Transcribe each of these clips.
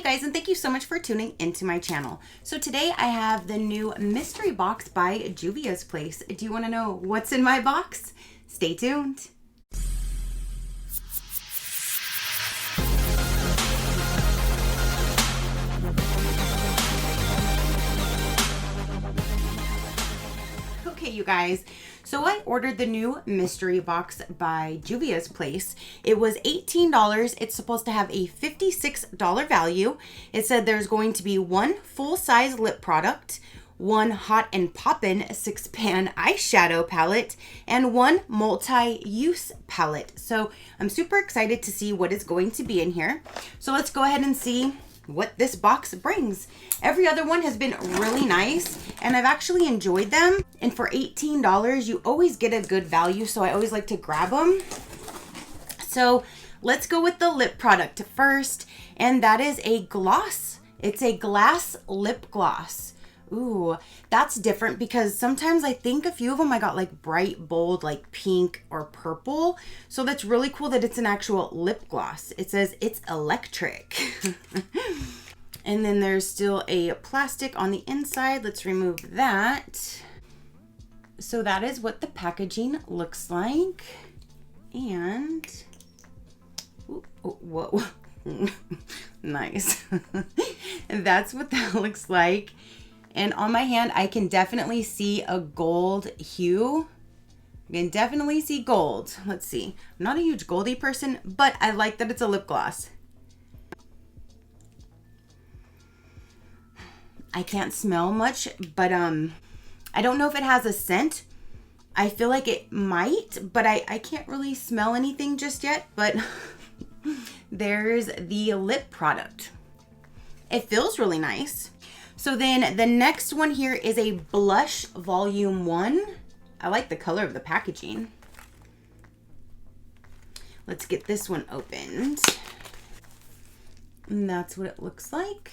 guys, and thank you so much for tuning into my channel. So today I have the new mystery box by Juvia's Place. Do you want to know what's in my box? Stay tuned. Okay, you guys, so I ordered the new mystery box by Juvia's Place. It was $18. It's supposed to have a $56 value. It said there's going to be one full-size lip product, one Hot and Poppin' 6-pan eyeshadow palette, and one multi-use palette. So I'm super excited to see what is going to be in here. So let's go ahead and see what this box brings. Every other one has been really nice and I've actually enjoyed them. And for $18, you always get a good value, so I always like to grab them. So let's go with the lip product first, and that is a gloss. It's a glass lip gloss. Ooh, that's different because sometimes I think a few of them I got like bright, bold, like pink or purple. So that's really cool that it's an actual lip gloss. It says it's electric. And then there's still a plastic on the inside. Let's remove that. So that is what the packaging looks like. And, ooh, oh, whoa, nice. And that's what that looks like. And on my hand, I can definitely see a gold hue. I can definitely see gold. Let's see. I'm not a huge goldy person, but I like that it's a lip gloss. I can't smell much, but I don't know if it has a scent. I feel like it might, but I can't really smell anything just yet. But there's the lip product. It feels really nice. So then the next one here is a blush volume 1. I like the color of the packaging. Let's get this one opened. And that's what it looks like.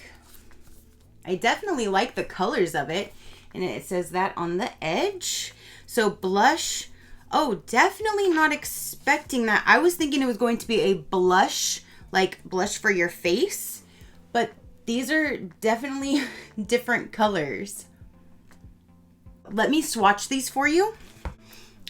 I definitely like the colors of it. And it says that on the edge. So blush. Oh, definitely not expecting that. I was thinking it was going to be a blush, like blush for your face. But these are definitely different colors. Let me swatch these for you.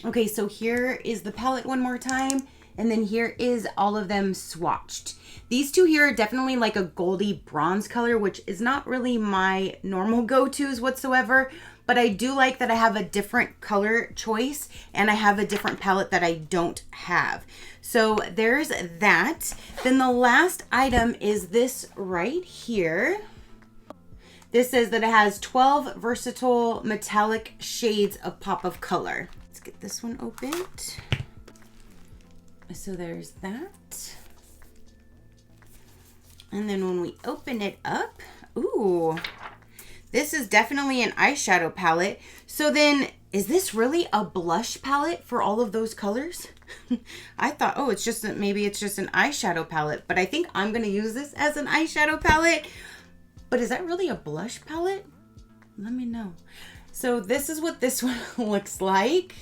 Okay, so here is the palette one more time. And then here is all of them swatched. These two here are definitely like a goldy bronze color, which is not really my normal go-tos whatsoever. But I do like that I have a different color choice and I have a different palette that I don't have. So there's that. Then the last item is this right here. This says that it has 12 versatile metallic shades of pop of color. Let's get this one opened. So there's that. And then when we open it up, ooh, this is definitely an eyeshadow palette. So then, is this really a blush palette for all of those colors? I thought, oh, it's just, maybe it's just an eyeshadow palette, but I think I'm going to use this as an eyeshadow palette. But is that really a blush palette? Let me know. So this is what this one looks like.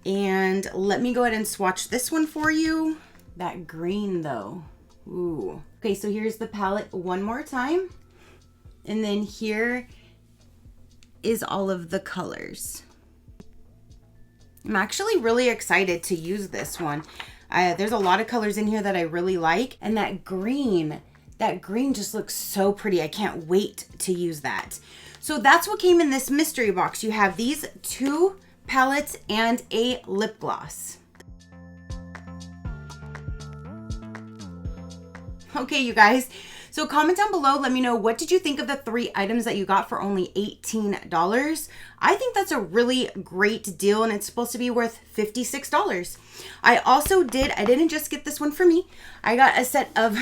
And let me go ahead and swatch this one for you. That green though. Ooh. Okay, so here's the palette one more time. And then here is all of the colors. I'm actually really excited to use this one. There's a lot of colors in here that I really like. And that green just looks so pretty. I can't wait to use that. So that's what came in this mystery box. You have these two palettes and a lip gloss. Okay, you guys. So comment down below, let me know, what did you think of the 3 items that you got for only $18? I think that's a really great deal and it's supposed to be worth $56. I didn't just get this one for me. I got a set of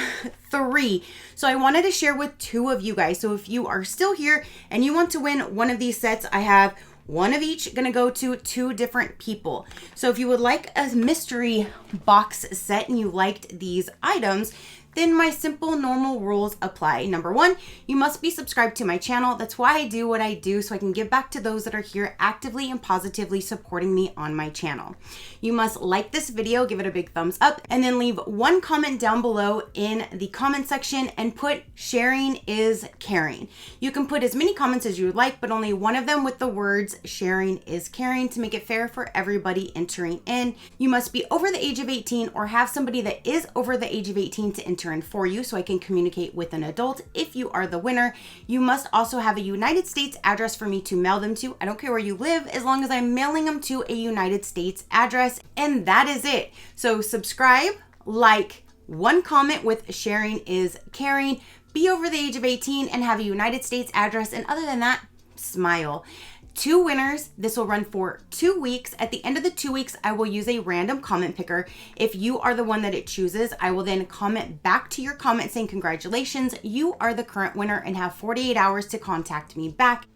3. So I wanted to share with 2 of you guys. So if you are still here and you want to win one of these sets, I have one of each gonna go to 2 different people. So if you would like a mystery box set and you liked these items, then my simple normal rules apply. Number one, you must be subscribed to my channel. That's why I do what I do, so I can give back to those that are here actively and positively supporting me on my channel. You must like this video, give it a big thumbs up, and then leave one comment down below in the comment section and put sharing is caring. You can put as many comments as you would like, but only one of them with the words sharing is caring to make it fair for everybody entering in. You must be over the age of 18 or have somebody that is over the age of 18 to enter in for you so I can communicate with an adult if you are the winner. You must also have a United States address for me to mail them to. I don't care where you live as long as I'm mailing them to a United States address. And that is it. So subscribe, like, one comment with sharing is caring, be over the age of 18 and have a United States address. And other than that, smile. 2 winners. This will run for 2 weeks. At the end of the 2 weeks, I will use a random comment picker. If you are the one that it chooses, I will then comment back to your comment saying, congratulations, you are the current winner, and have 48 hours to contact me back.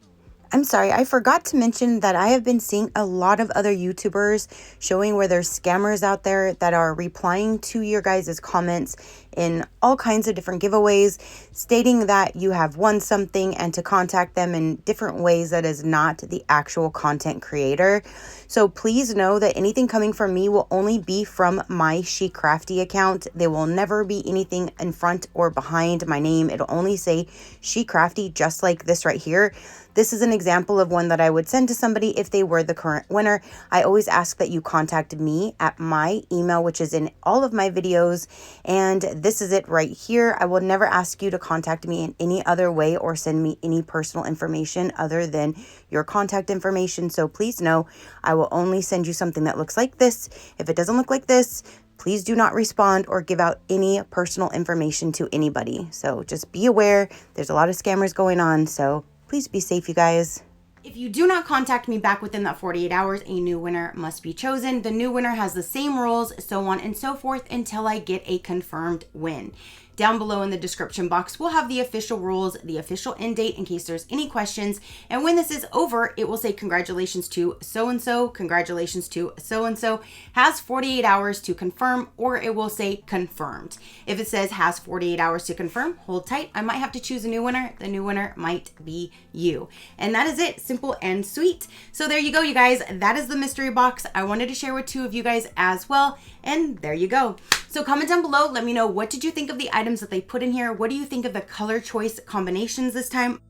I'm sorry, I forgot to mention that I have been seeing a lot of other YouTubers showing where there's scammers out there that are replying to your guys' comments in all kinds of different giveaways, stating that you have won something and to contact them in different ways that is not the actual content creator. So please know that anything coming from me will only be from my Shecrafty account. There will never be anything in front or behind my name. It'll only say Shecrafty, just like this right here. This is an example of one that I would send to somebody if they were the current winner. I always ask that you contact me at my email, which is in all of my videos. And this is it right here. I will never ask you to contact me in any other way or send me any personal information other than your contact information. So please know I will only send you something that looks like this. If it doesn't look like this, please do not respond or give out any personal information to anybody. So just be aware. There's a lot of scammers going on. So please be safe, you guys. If you do not contact me back within that 48 hours, a new winner must be chosen. The new winner has the same rules, so on and so forth, until I get a confirmed win. Down below in the description box, we'll have the official rules, the official end date in case there's any questions. And when this is over, it will say congratulations to so-and-so, congratulations to so-and-so, has 48 hours to confirm, or it will say confirmed. If it says has 48 hours to confirm, hold tight. I might have to choose a new winner. The new winner might be you. And that is it. Simple and sweet. So there you go, you guys. That is the mystery box. I wanted to share with 2 of you guys as well. And there you go. So comment down below. Let me know, what did you think of the items that they put in here? What do you think of the color choice combinations this time?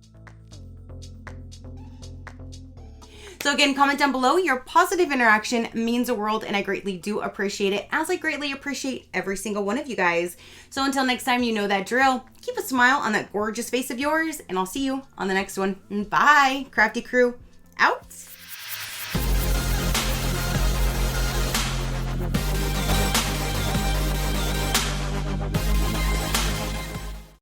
So again, comment down below. Your positive interaction means the world, and I greatly do appreciate it, as I greatly appreciate every single one of you guys. So until next time, you know that drill. Keep a smile on that gorgeous face of yours, and I'll see you on the next one. Bye, Crafty crew. Out.